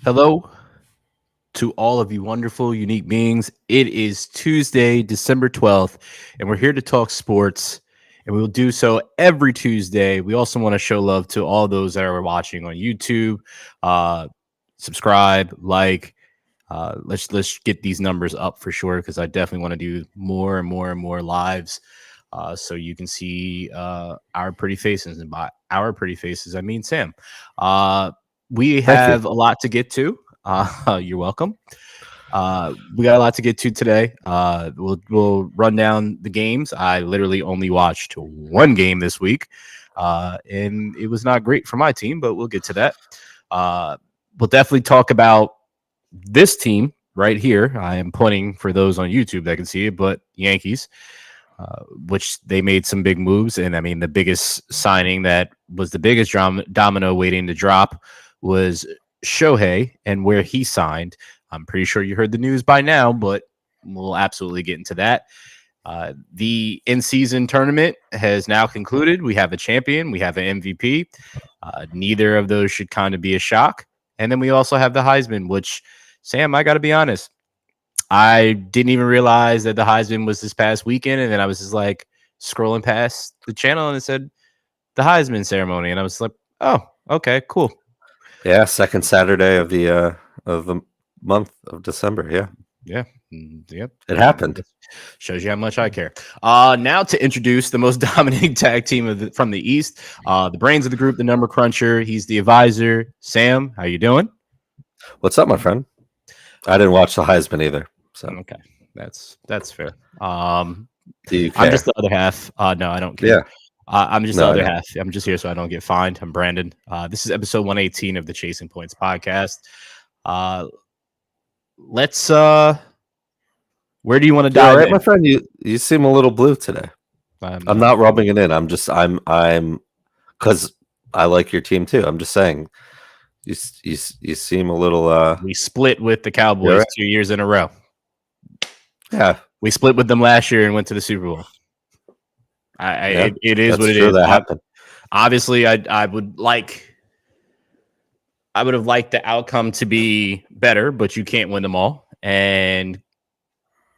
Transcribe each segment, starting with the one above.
Hello to all of you wonderful, unique beings. It is Tuesday, December 12th, and we're here to talk sports, and we will do so every Tuesday. We also want to show love to all those that are watching on YouTube. Uh, Subscribe, like. Let's get these numbers up for sure because I definitely want to do more and more and more lives, so you can see our pretty faces. And by our pretty faces, I mean Sam. Uh, we Thank you. have a lot to get to. You're welcome. We got a lot to get to today. We'll run down the games. I literally only watched one game this week, and it was not great for my team, but we'll get to that. We'll definitely talk about this team right here. I am pointing for those on YouTube that can see it, but Yankees, which they made some big moves. And I mean, the biggest signing that was the biggest domino waiting to drop was Shohei and where he signed. I'm pretty sure you heard the news by now, but we'll absolutely get into that. The in-season tournament has now concluded. We have a champion. We have an MVP. Neither of those should kind of be a shock. And then we also have the Heisman, which, Sam, I got to be honest, I didn't even realize that the Heisman was this past weekend. And then I was just like scrolling past the channel and it said the Heisman ceremony. And I was like, oh, okay, cool. Yeah, second Saturday of the month of December. Yeah, Yeah. Yep. it happened. Shows you how much I care. Now to introduce the most dominating tag team from the East, the brains of the group, the number cruncher. He's the advisor. Sam, how you doing? What's up, my friend? I didn't watch the Heisman either, so Okay, that's fair. do you I'm care? just the other half. No, I don't care. Yeah, I'm just the no, I other know. half. I'm just here so I don't get fined. I'm Brandon. This is episode 118 of the Chasing Points podcast. Uh, let's. Where do you want to You all dive right, my in? friend? You seem a little blue today. I'm I'm not. not rubbing it in. I'm because I like your team too. I'm just saying you seem a little We split with the you all Cowboys right? 2 years in a row. Yeah, We split with them last year and went to the Super Bowl. yeah, It is what that's it true. is. That happened. Obviously, I would have liked the outcome to be better, but you can't win them all. And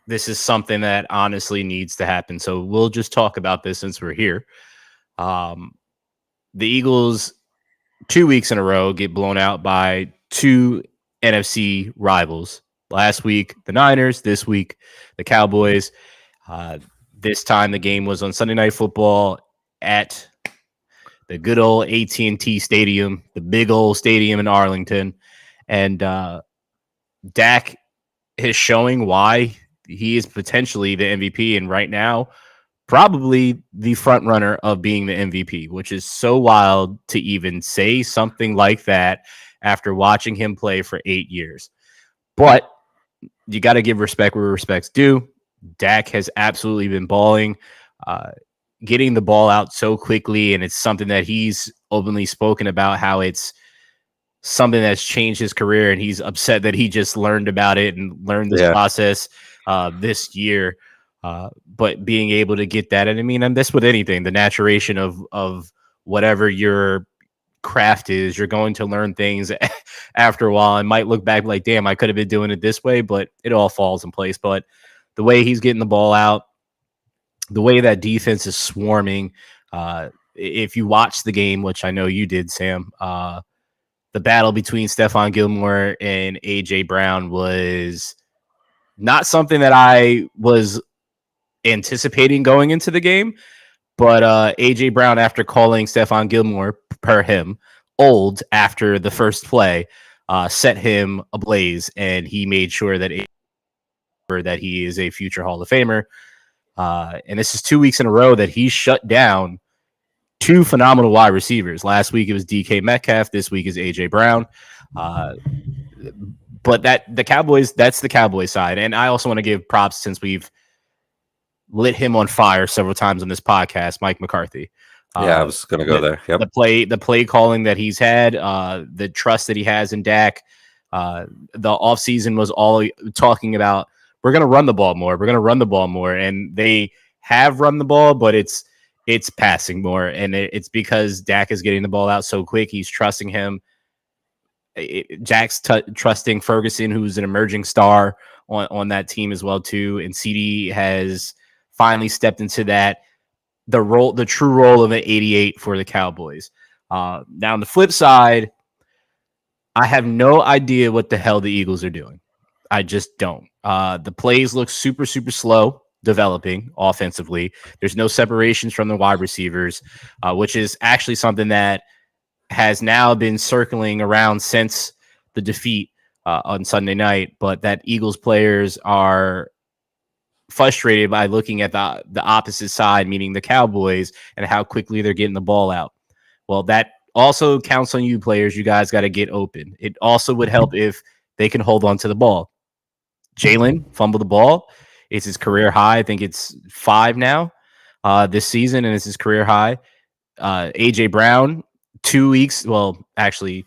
this is something that honestly needs to happen. So we'll just talk about this since we're here. Um, the Eagles, 2 weeks in a row, get blown out by two NFC rivals. Last week, the Niners. This week, the Cowboys. Uh, this time, the game was on Sunday Night Football at the good old AT&T Stadium, the big old stadium in Arlington. And Dak is showing why he is potentially the MVP. And right now, probably the front runner of being the MVP, which is so wild to even say something like that after watching him play for 8 years. But you got to give respect where respect's due. Dak has absolutely been balling, uh, getting the ball out so quickly, and it's something that he's openly spoken about how it's something that's changed his career, and he's upset that he just learned about it and learned this Yeah, process this year. But being able to get that, and I mean, and this with anything, the maturation of whatever your craft is, you're going to learn things after a while and might look back like, damn, I could have been doing it this way, but it all falls in place. But the way he's getting the ball out, the way that defense is swarming, if you watch the game, which I know you did, Sam, the battle between Stephon Gilmore and AJ Brown was not something that I was anticipating going into the game. But AJ Brown, after calling Stephon Gilmore per him old after the first play, set him ablaze, and he made sure that he is a future Hall of Famer. And this is 2 weeks in a row that he shut down two phenomenal wide receivers. Last week it was DK Metcalf. This week is AJ Brown. Uh, but the Cowboys, that's the Cowboys side. And I also want to give props since we've lit him on fire several times on this podcast, Mike McCarthy. yeah. I Uh, was gonna go the, there. Yep. the play calling that he's had, the trust that he has in Dak. The offseason was all talking about we're going to run the ball more. We're going to run the ball more. And they have run the ball, but it's passing more. And it's because Dak is getting the ball out so quick. He's trusting him. Jack's trusting Ferguson, who's an emerging star on that team as well too, and CD has finally stepped into the true role of an 88 for the Cowboys. Now on the flip side, I have no idea what the hell the Eagles are doing. I just don't. The plays look super, super slow developing offensively. There's no separations from the wide receivers, which is actually something that has now been circling around since the defeat on Sunday night. But that Eagles players are frustrated by looking at the opposite side, meaning the Cowboys, and how quickly they're getting the ball out. Well, that also counts on you players. You guys got to get open. It also would help if they can hold on to the ball. Jalen fumbled the ball. It's his career high. I think it's 5 now this season, and it's his career high. AJ Brown, 2 weeks, well, actually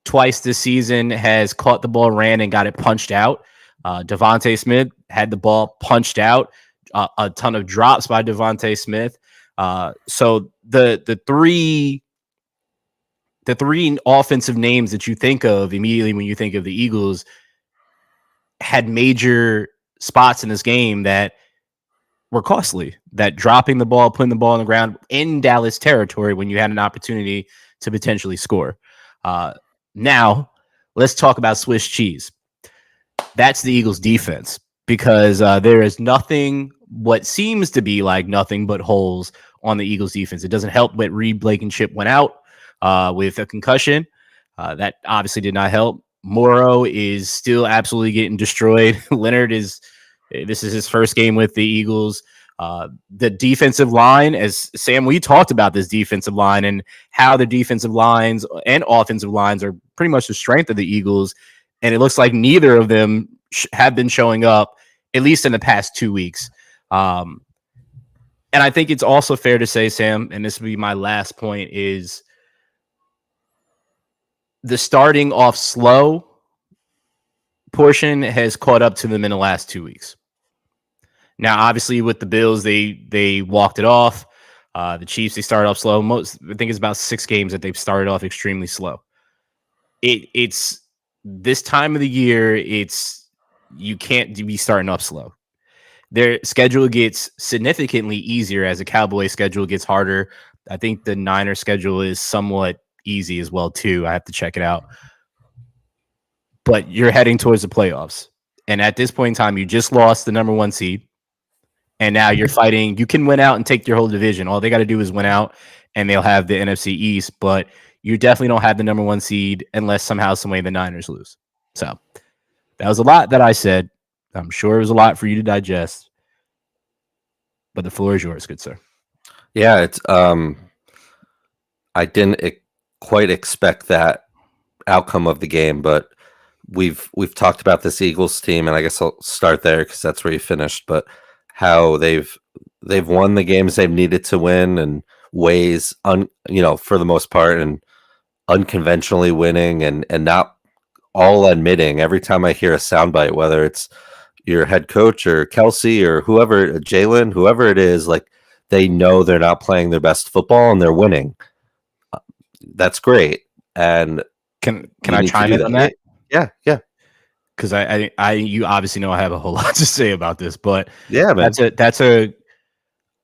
twice this season, has caught the ball, ran, and got it punched out. Devontae Smith had the ball punched out. A ton of drops by Devontae Smith. So the three offensive names that you think of immediately when you think of the Eagles had major spots in this game that were costly, that dropping the ball, putting the ball on the ground in Dallas territory when you had an opportunity to potentially score. Now, let's talk about Swiss cheese. That's the Eagles defense, because there is nothing, what seems to be like nothing but holes on the Eagles defense. It doesn't help that Reed Blankenship went out with a concussion. That obviously did not help. Morrow is still absolutely getting destroyed. This is his first game with the Eagles. The defensive line, as Sam, we talked about this defensive line and how the defensive lines and offensive lines are pretty much the strength of the Eagles. And it looks like neither of them have been showing up, at least in the past 2 weeks. And I think it's also fair to say, Sam, and this will be my last point, is the starting off slow portion has caught up to them in the last 2 weeks. Now, obviously, with the Bills, they walked it off. The Chiefs, they started off slow. I think it's about 6 games that they've started off extremely slow. It's this time of the year. You can't be starting off slow. Their schedule gets significantly easier as the Cowboys schedule gets harder. I think the Niners schedule is somewhat easy as well too. I have to check it out. But you're heading towards the playoffs. And at this point in time, you just lost the number 1 seed. And now you're fighting. You can win out and take your whole division. All they got to do is win out, and they'll have the NFC East. But you definitely don't have the number 1 seed unless somehow, some way the Niners lose. So that was a lot that I said. I'm sure it was a lot for you to digest. But the floor is yours, good sir. Yeah, it's I didn't quite expect that outcome of the game, but we've talked about this Eagles team, and I guess I'll start there because that's where you finished. But how they've won the games they've needed to win, and ways for the most part, and unconventionally winning, and not all admitting. Every time I hear a soundbite, whether it's your head coach or Kelsey or whoever, Jalen, whoever it is, like, they know they're not playing their best football and they're winning. That's great. And can I chime in on that? Yeah. Because you obviously know I have a whole lot to say about this, but yeah, man. That's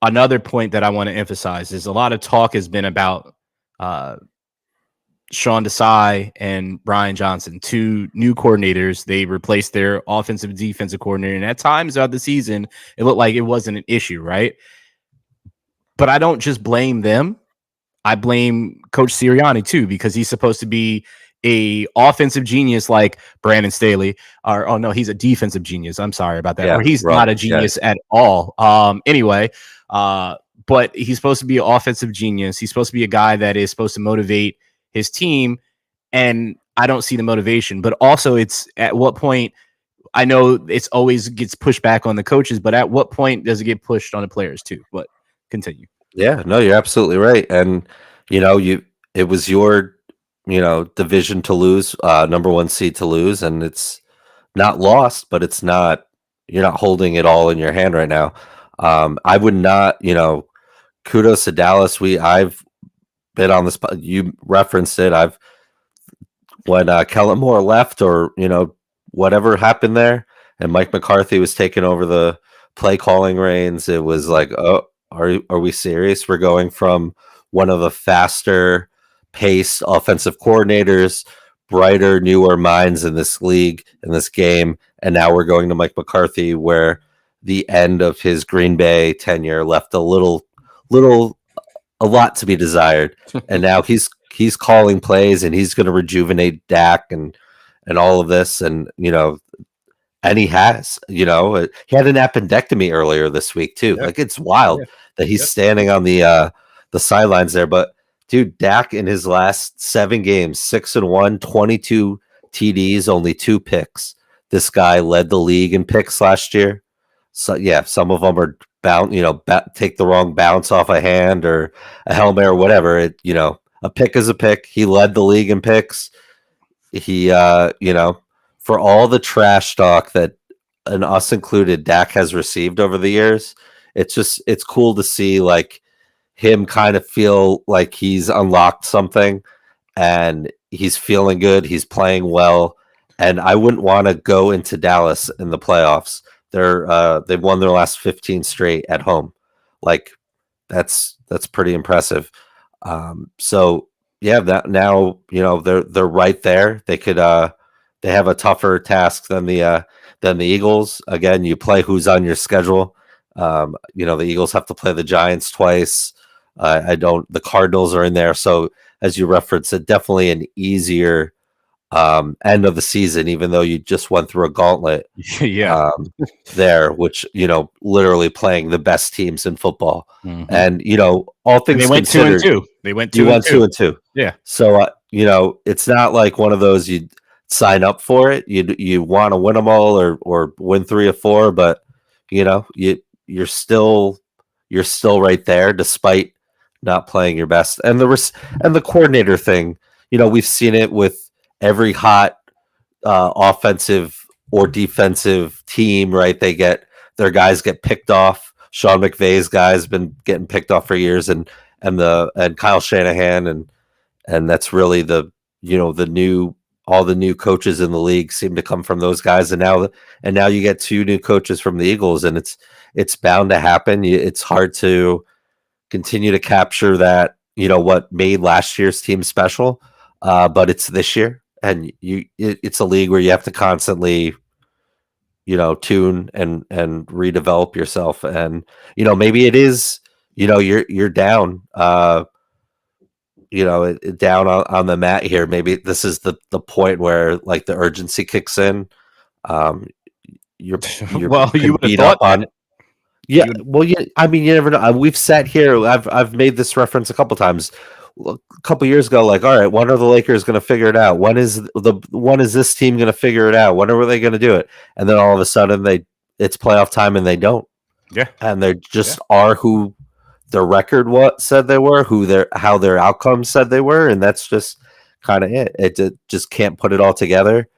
another point that I want to emphasize. Is a lot of talk has been about Sean Desai and Brian Johnson, 2 new coordinators. They replaced their offensive and defensive coordinator, and at times throughout the season, it looked like it wasn't an issue, right? But I don't just blame them. I blame Coach Sirianni too, because he's supposed to be a offensive genius like Brandon Staley, or no, he's a defensive genius. I'm sorry about that. Yeah, or he's not a genius at all. Anyway, but he's supposed to be an offensive genius. He's supposed to be a guy that is supposed to motivate his team, and I don't see the motivation. But also, it's at what point, I know it's always gets pushed back on the coaches, but at what point does it get pushed on the players too? But continue. Yeah, no, you're absolutely right. And it was your division to lose, number 1 seed to lose, and it's not lost, but it's not, you're not holding it all in your hand right now. I would not, kudos to Dallas. I've been on this, you referenced it. when Kellen Moore left, or whatever happened there, and Mike McCarthy was taking over the play calling reins, it was like, oh, are we serious? We're going from one of the faster paced offensive coordinators, brighter, newer minds in this league, in this game, and now we're going to Mike McCarthy, where the end of his Green Bay tenure left a lot to be desired, and now he's calling plays, and he's going to rejuvenate Dak and all of this, and and he has, he had an appendectomy earlier this week too. Yeah. Like, it's wild that he's standing on the sidelines there. But dude, Dak in his last 7 games, 6-1, 22 TDs, only 2 picks. This guy led the league in picks last year. So yeah, some of them are bound, take the wrong bounce off a hand or a Hail Mary or whatever. A pick is a pick. He led the league in picks. He, for all the trash talk that, and us included, Dak has received over the years, it's cool to see like him kind of feel like he's unlocked something, and he's feeling good. He's playing well, and I wouldn't want to go into Dallas in the playoffs. They've won their last 15 straight at home. Like, that's pretty impressive. So yeah, that now they're right there. They could they have a tougher task than the Eagles. Again, you play who's on your schedule. The Eagles have to play the Giants twice. The Cardinals are in there. So as you referenced, it definitely an easier end of the season, even though you just went through a gauntlet. Yeah. There, which literally playing the best teams in football, and all things they went considered, 2-2. They went 2-2. You went 2-2. Yeah. So it's not like one of those you sign up for it. You want to win them all or win 3 or 4, but you're still right there despite not playing your best. And the coordinator thing, we've seen it with every hot offensive or defensive team, right? Their guys get picked off. Sean McVay's guys been getting picked off for years, and Kyle Shanahan, and that's really the new coaches in the league seem to come from those guys, and now you get 2 new coaches from the Eagles, and it's bound to happen. It's hard to continue to capture that, what made last year's team special, but it's this year, and it's a league where you have to constantly tune and redevelop yourself, and maybe it is you're down down on the mat here. Maybe this is the point where like the urgency kicks in. You're well, you would have thought on. Yeah, well, yeah. I mean, you never know. We've sat here. I've made this reference a couple times. A couple years ago, like, all right, when are the Lakers going to figure it out? When is this team going to figure it out? When are they going to do it? And then all of a sudden, it's playoff time and they don't. Yeah, and they just are who their record said they were, how their outcomes said they were, and that's just kind of it. It just can't put it all together.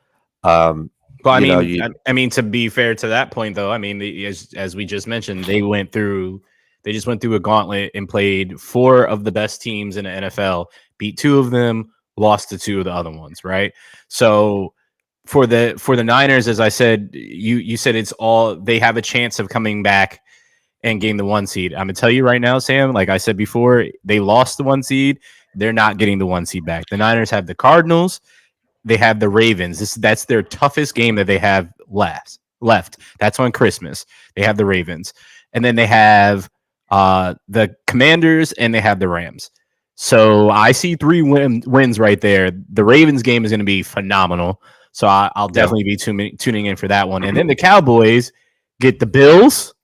Well, I mean, to be fair to that point, though, I mean, as we just mentioned, they just went through a gauntlet and played 4 of the best teams in the NFL, beat 2 of them, lost to 2 of the other ones, right? So for the Niners, as I said, you said it's all they have a chance of coming back and getting the 1 seed. I'm gonna tell you right now, Sam, like I said before, they lost the 1 seed. They're not getting the 1 seed back. The Niners have the Cardinals. They have the Ravens. That's their toughest game that they have left. That's on Christmas. They have the Ravens. And then they have the Commanders, and they have the Rams. So I see 3 wins right there. The Ravens game is going to be phenomenal. So I'll definitely be tuning in for that one. And then the Cowboys get the Bills,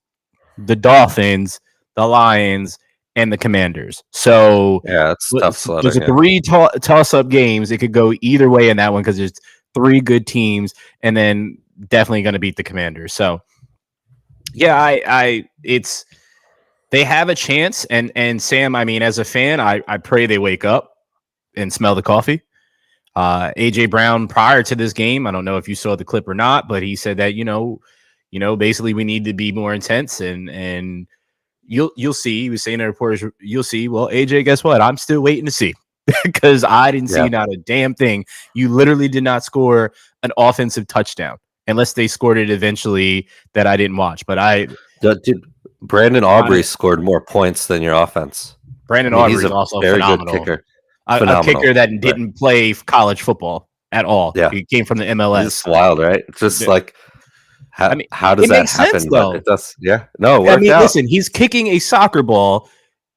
the Dolphins, the Lions, and the Commanders. So yeah, it's tough sledding. There's 3 toss-up games. It could go either way in that one because there's 3 good teams, and then definitely going to beat the Commanders. So yeah, they have a chance. And Sam, I mean, as a fan, I pray they wake up and smell the coffee. AJ Brown, prior to this game, I don't know if you saw the clip or not, but he said that basically we need to be more intense, and you'll see. He was saying to reporters, you'll see. Well, AJ, guess what? I'm still waiting to see. because I didn't see Yeah. not a damn thing. You literally did not score an offensive touchdown unless they scored it eventually that I didn't watch. But Dude, Brandon Aubrey scored more points than your offense. I Brandon mean, he's Aubrey is a also very good phenomenal. kicker. A kicker Phenomenal. that Right. didn't play college football at all. Yeah. He came from the It's MLS. wild, right? Just like I mean, how does it that makes sense happen? But though. it does. Yeah. No, it I worked mean, out. listen, he's kicking a soccer ball,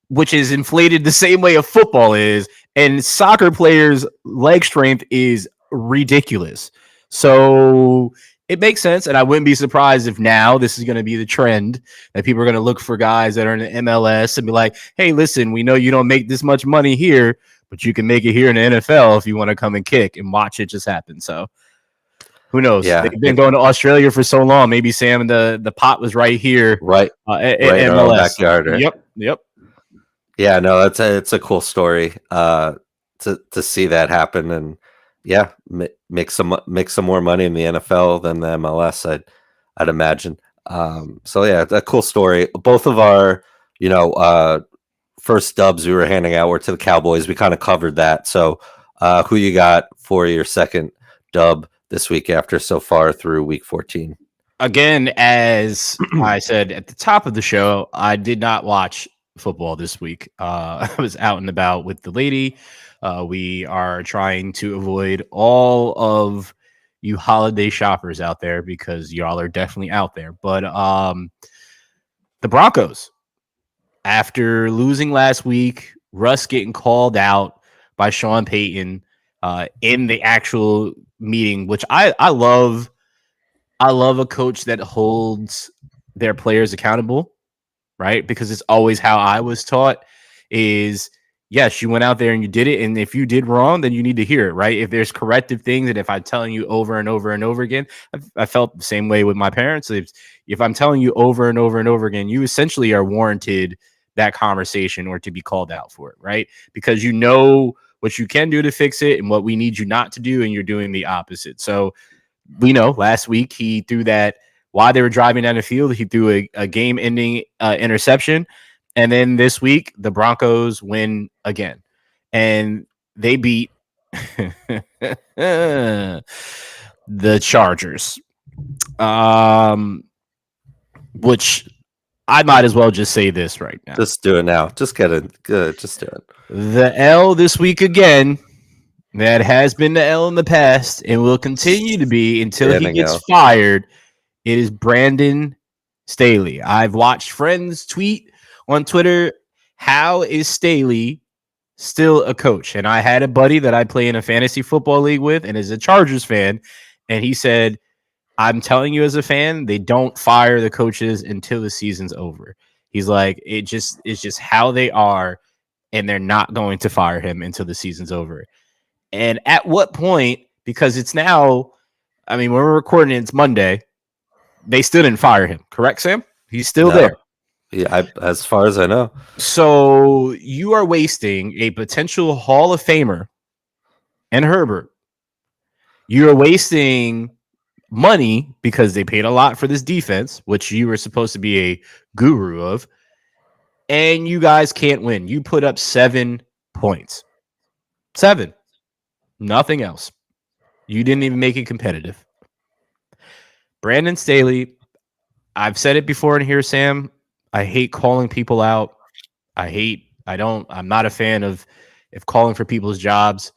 which is inflated the same way a football is, and soccer players' leg strength is ridiculous. So it makes sense, and I wouldn't be surprised if now this is going to be the trend that people are going to look for guys that are in the MLS and be like, "Hey, listen, we know you don't make this much money here, but you can make it here in the NFL if you want to come and kick and watch it just happen." So who knows? Yeah. They've been going to Australia for so long. Maybe Sam the pot was right here Right. at Right in our own MLS. backyard, right? Yep. Yeah, no, it's a cool story to see that happen, and yeah, make some more money in the NFL than the MLS. I'd imagine. So yeah, it's a cool story. Both of our you know first dubs we were handing out were to the Cowboys. We kind of covered that. So who you got for your second dub this week after so far through week 14? Again, as I said at the top of the show, I did not watch football this week. I was out and about with the lady. We are trying to avoid all of you holiday shoppers out there because y'all are definitely out there. But the Broncos, after losing last week, Russ getting called out by Sean Payton in the actual meeting, which I love. I love a coach that holds their players accountable, right? Because it's always how I was taught is yes, you went out there and you did it. And if you did wrong, then you need to hear it, right? If there's corrective things, and if I'm telling you over and over and over again, I felt the same way with my parents. If I'm telling you over and over and over again, you essentially are warranted that conversation or to be called out for it, right? Because you know what you can do to fix it and what we need you not to do, and you're doing the opposite. So we know last week he threw that while they were driving down the field, he threw a game-ending interception. And then this week, the Broncos win again. And they beat the Chargers. Which I might as well just say this right now. Just do it now. Just get it. Good. Just do it. The L this week again. That has been the L in the past and will continue to be until he gets fired. It is Brandon Staley. I've watched friends tweet on Twitter, how is Staley still a coach? And I had a buddy that I play in a fantasy football league with and is a Chargers fan. And he said, I'm telling you as a fan, they don't fire the coaches until the season's over. He's like, it's just how they are, and they're not going to fire him until the season's over. And at what point, because it's now, I mean, when we're recording it's Monday, they still didn't fire him, correct, Sam? He's still there. Yeah, as far as I know. So you are wasting a potential Hall of Famer and Herbert. You are wasting money because they paid a lot for this defense, which you were supposed to be a guru of, and you guys can't win. You put up 7 points. 7. Nothing else. You didn't even make it competitive. Brandon Staley, I've said it before in here, Sam. I hate calling people out. I'm not a fan of calling for people's jobs,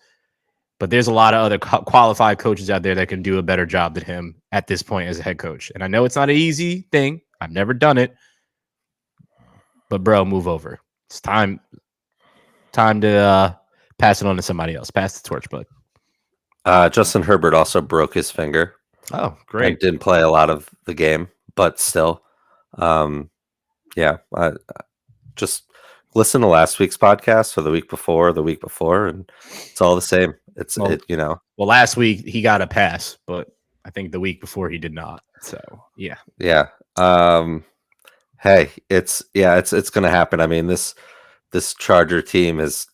but there's a lot of other qualified coaches out there that can do a better job than him at this point as a head coach. And I know it's not an easy thing. I've never done it, but bro, move over. It's time to pass it on to somebody else. Pass the torch, bud. Justin Herbert also broke his finger. Oh, great. And didn't play a lot of the game, but still. Yeah, I just listen to last week's podcast or the week before, and it's all the same. Well, last week he got a pass, but I think the week before he did not. So yeah. Hey, it's going to happen. I mean, this Charger team has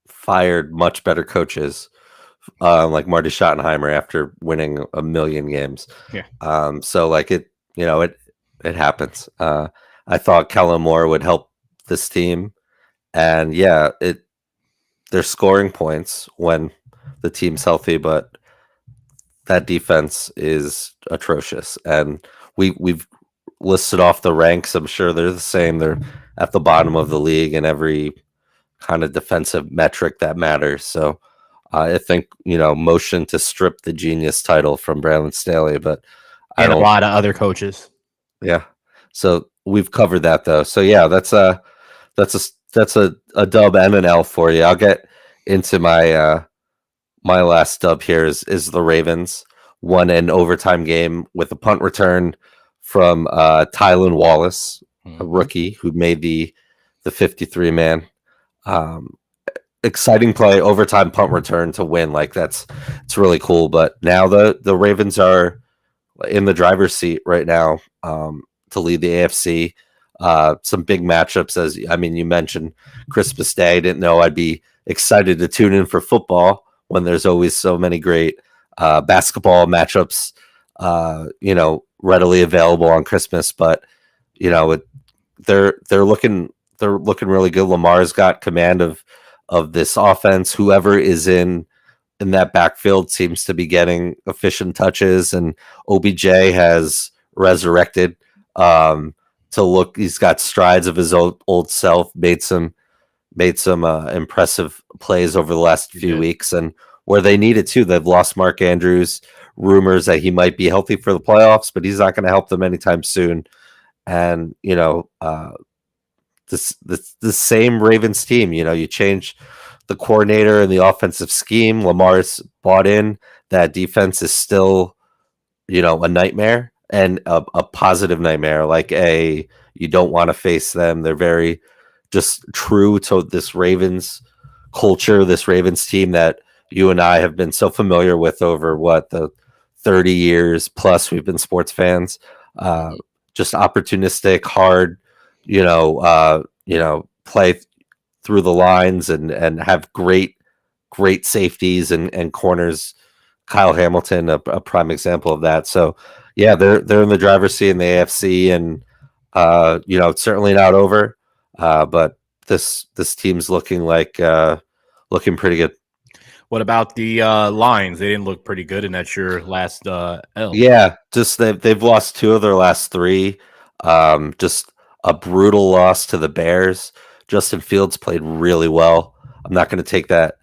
fired much better coaches, like Marty Schottenheimer after winning a million games. Yeah. So like it happens. I thought Kellen Moore would help this team, and yeah, they're scoring points when the team's healthy, but that defense is atrocious. And we've listed off the ranks. I'm sure they're the same. They're at the bottom of the league in every kind of defensive metric that matters. So I think, motion to strip the genius title from Brandon Staley, but I And a don't. lot of other coaches. Yeah. So we've covered that though. So yeah, that's a dub and an L for you. I'll get into my last dub here is the Ravens won an overtime game with a punt return from Tylan Wallace, a Mhm. rookie who made the 53 man. Um, Exciting play, overtime punt return to win. Like it's really cool. But now the Ravens are in the driver's seat right now to lead the AFC. Some big matchups, as I mean, you mentioned Christmas Day. I didn't know I'd be excited to tune in for football when there's always so many great basketball matchups, readily available on Christmas. But they're looking really good. Lamar's got command of this offense. Whoever is in that backfield seems to be getting efficient touches, and OBJ has resurrected to look. He's got strides of his old self. Made some impressive plays over the last You few did. weeks, and where they needed to, they've lost Mark Andrews. Rumors that he might be healthy for the playoffs, but he's not going to help them anytime soon. And the same Ravens team. You change the coordinator and the offensive scheme. Lamar's bought in. That defense is still, a nightmare, and a positive nightmare. You don't want to face them. They're very just true to this Ravens culture, this Ravens team that you and I have been so familiar with over the 30 years plus we've been sports fans. Uh, just opportunistic, hard, play through the lines and have great safeties and corners. Kyle Hamilton, a prime example of that. So yeah, they're in the driver's seat in the AFC, and it's certainly not over. But this team's looking pretty good. What about the Lions? They didn't look pretty good, and that's your last L. Yeah, just they've lost two of their last three. Just a brutal loss to the Bears. Justin Fields played really well. I'm not going to take that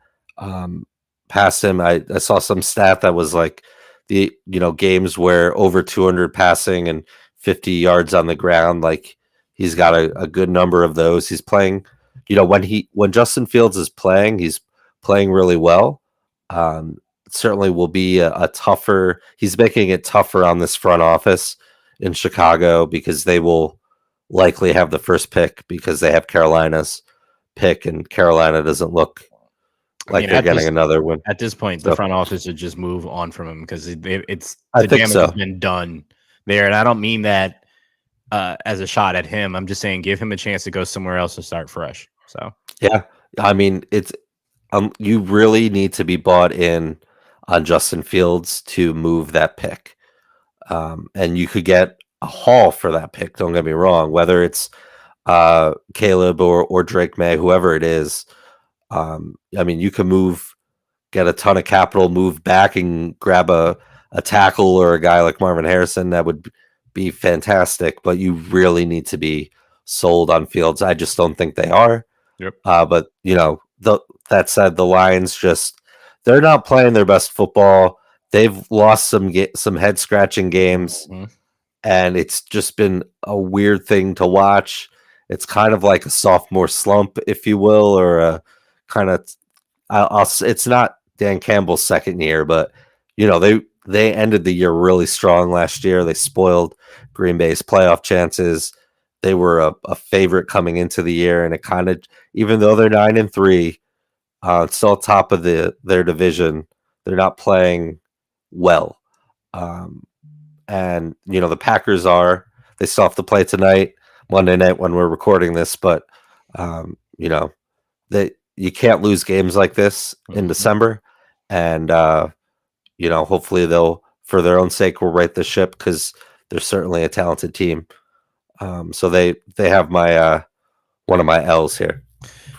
past him. I saw some stat that was like the games where over 200 passing and 50 yards on the ground. Like he's got a good number of those. He's playing. When Justin Fields is playing, he's playing really well. Certainly will be a tougher. He's making it tougher on this front office in Chicago because they will likely have the first pick because they have Carolina's pick, and Carolina doesn't look I like mean, they're getting another win. at this point, the So front office should just move on from him because it's I the think damage has so. been done there, and I don't mean that as a shot at him. I'm just saying give him a chance to go somewhere else and start fresh. So Yeah, I mean it's you really need to be bought in on Justin Fields to move that pick, and you could get a haul for that pick. Don't get me wrong, whether it's Caleb or Drake May, whoever it is. I mean, you can get a ton of capital, move back and grab a tackle or a guy like Marvin Harrison. That would be fantastic, but you really need to be sold on Fields. I just don't think they are. yep. But that said, the Lions they're not playing their best football. They've lost some head scratching games, Mhm. and it's just been a weird thing to watch. It's kind of like a sophomore slump, if you will, or a kind of. It's not Dan Campbell's second year, but they ended the year really strong last year. They spoiled Green Bay's playoff chances. They were a favorite coming into the year, and it kind of, even though they're 9-3, still top of their division, they're not playing well. And the Packers they still have to play tonight, Monday night when we're recording this, but they you can't lose games like this in Mhm. December, and hopefully they'll, for their own sake, will right the ship because they're certainly a talented team. So they have my one of my L's here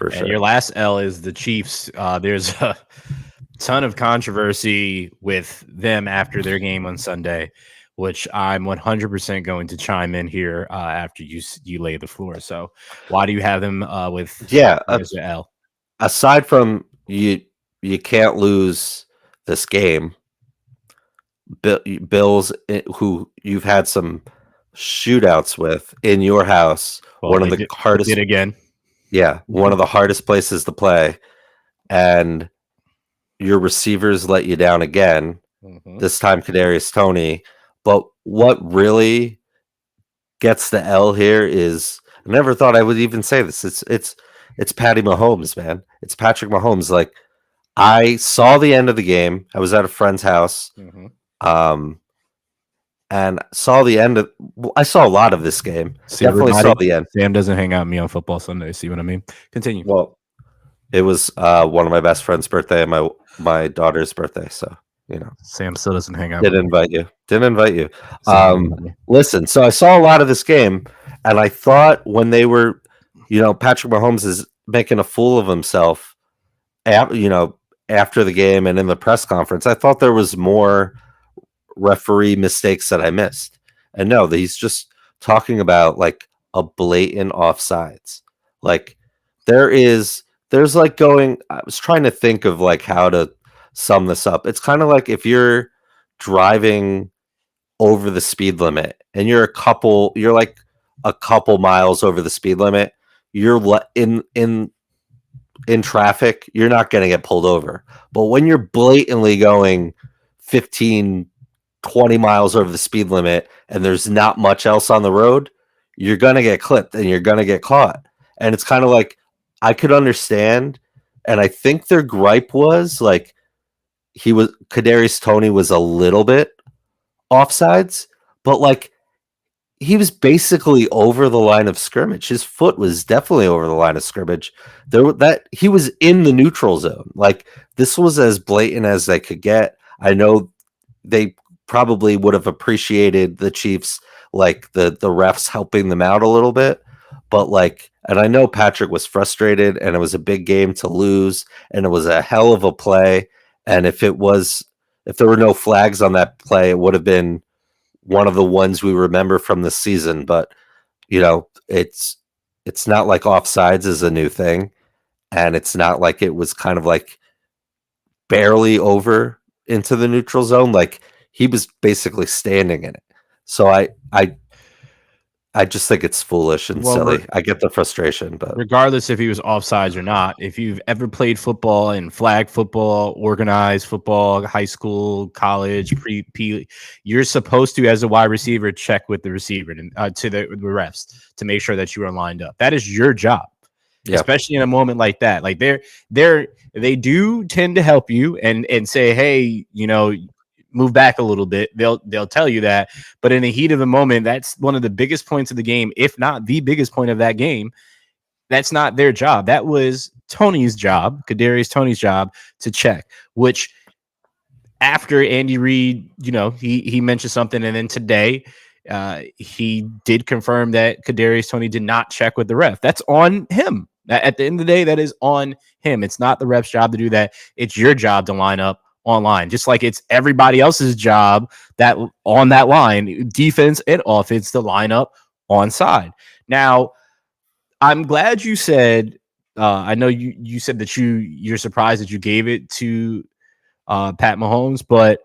for And sure. your last L is the Chiefs. There's a ton of controversy with them after their game on Sunday, which I'm 100% going to chime in here after you lay the floor. So, why do you have them with Yeah, as your L? aside from you can't lose this game. Bills, who you've had some shootouts with in your house, Well, one of they the did. They did hardest, again. yeah, one of the hardest places to play, and your receivers let you down again. Mm-hmm. This time, Kadarius Toney. But what really gets the L here is I never thought I would even say this. It's Patty Mahomes, man. It's Patrick Mahomes. Like I saw the end of the game. I was at a friend's house. Mm-hmm. Um, and saw the end of. I saw a lot of this game. See, Definitely saw everybody, the end. Sam doesn't hang out with me on football Sunday. See what I mean? Continue. Well, it was one of my best friend's birthday and my daughter's birthday, so you know, Sam still doesn't hang out with didn't me. invite you. Didn't invite you. Sam doesn't like me. Listen, so I saw a lot of this game, and I thought when they were, Patrick Mahomes is making a fool of himself, after the game and in the press conference. I thought there was more referee mistakes that I missed. And no, he's just talking about like a blatant offsides. Like there's like I was trying to think of like how to sum this up. It's kind of like if you're driving over the speed limit and you're like a couple miles over the speed limit, you're in traffic, you're not going to get pulled over. But when you're blatantly going 15 20 miles over the speed limit and there's not much else on the road, you're going to get clipped and you're going to get caught. And it's kind of like I could understand. And I think their gripe was like Kadarius Toney was a little bit offsides, but like he was basically over the line of scrimmage. His foot was definitely over the line of scrimmage. He was in the neutral zone. Like this was as blatant as they could get. I know they probably would have appreciated the Chiefs, like the refs helping them out a little bit, but like, and I know Patrick was frustrated, and it was a big game to lose, and it was a hell of a play. And if there were no flags on that play, it would have been one of the ones we remember from the season. But it's not like offsides is a new thing, and it's not like it was kind of like barely over into the neutral zone. Like he was basically standing in it. So I just think it's foolish and silly. I get the frustration, but regardless if he was offsides or not, if you've ever played football and flag football, organized football, high school, college, pre, you're supposed to, as a wide receiver, check with the receiver to the refs to make sure that you are lined up. That is your job, especially in a moment like that. Like they do tend to help you and say, hey, move back a little bit. They'll tell you that, but in the heat of the moment, that's one of the biggest points of the game, if not the biggest point of that game. That's not their job. That was Tony's job, Kadarius Toney's job, to check. Which after Andy Reid, he mentioned something, and then today he did confirm that Kadarius Toney did not check with the ref. That's on him. At the end of the day, that is on him. It's not the ref's job to do that. It's your job to line up online, just like it's everybody else's job that on that line, defense and offense, to line up on side. Now, I'm glad you said, I know you said that you're surprised that you gave it to Pat Mahomes, but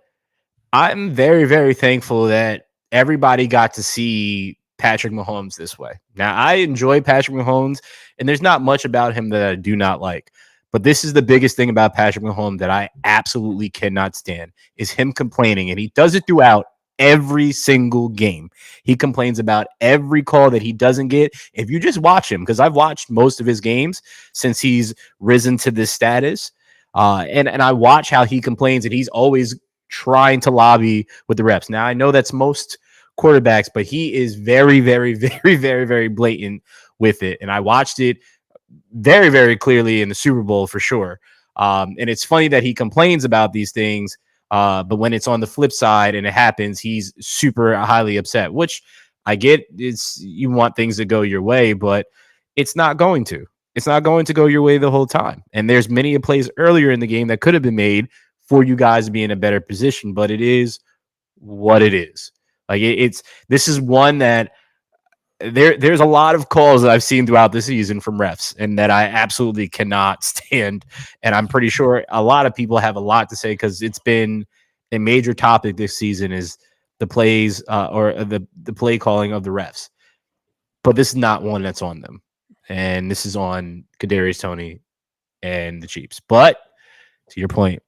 I'm very, very thankful that everybody got to see Patrick Mahomes this way. Now, I enjoy Patrick Mahomes, and there's not much about him that I do not like. But this is the biggest thing about Patrick Mahomes that I absolutely cannot stand, is him complaining. And he does it throughout every single game. He complains about every call that he doesn't get. If you just watch him, because I've watched most of his games since he's risen to this status, and I watch how he complains, and he's always trying to lobby with the reps. Now, I know that's most quarterbacks, but he is very, very, very, very, very blatant with it. And I watched it very, very clearly in the Super Bowl for sure. And it's funny that he complains about these things, but when it's on the flip side and it happens, he's super highly upset, which I get. You want things to go your way, but it's not going to. It's not going to go your way the whole time. And there's many a plays earlier in the game that could have been made for you guys to be in a better position, but it is what it is. Like it's this is one that there's a lot of calls that I've seen throughout the season from refs and that I absolutely cannot stand. And I'm pretty sure a lot of people have a lot to say because it's been a major topic this season is the plays or the play calling of the refs. But this is not one that's on them. And this is on Kadarius Toney and the Chiefs. But to your point,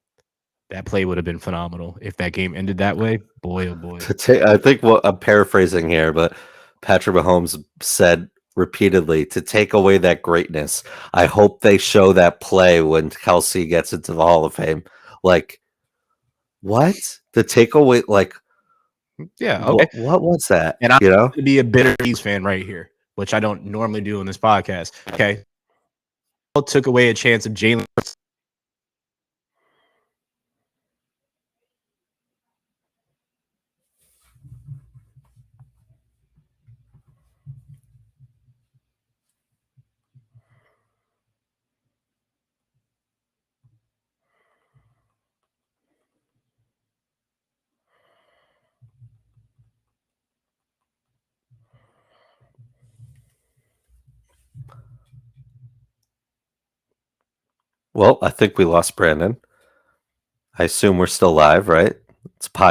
that play would have been phenomenal if that game ended that way. Boy, oh boy. I think what I'm paraphrasing here, but Patrick Mahomes said repeatedly to take away that greatness. I hope they show that play when Kelsey gets into the Hall of Fame. Like, what? To take away, like, yeah, okay. What was that? And I'm You know, going to be a bitter Chiefs fan right here, which I don't normally do on this podcast. Okay. Took away a chance of Jalen. well, I think we lost Brandon. I assume we're still live, right? It's podcast.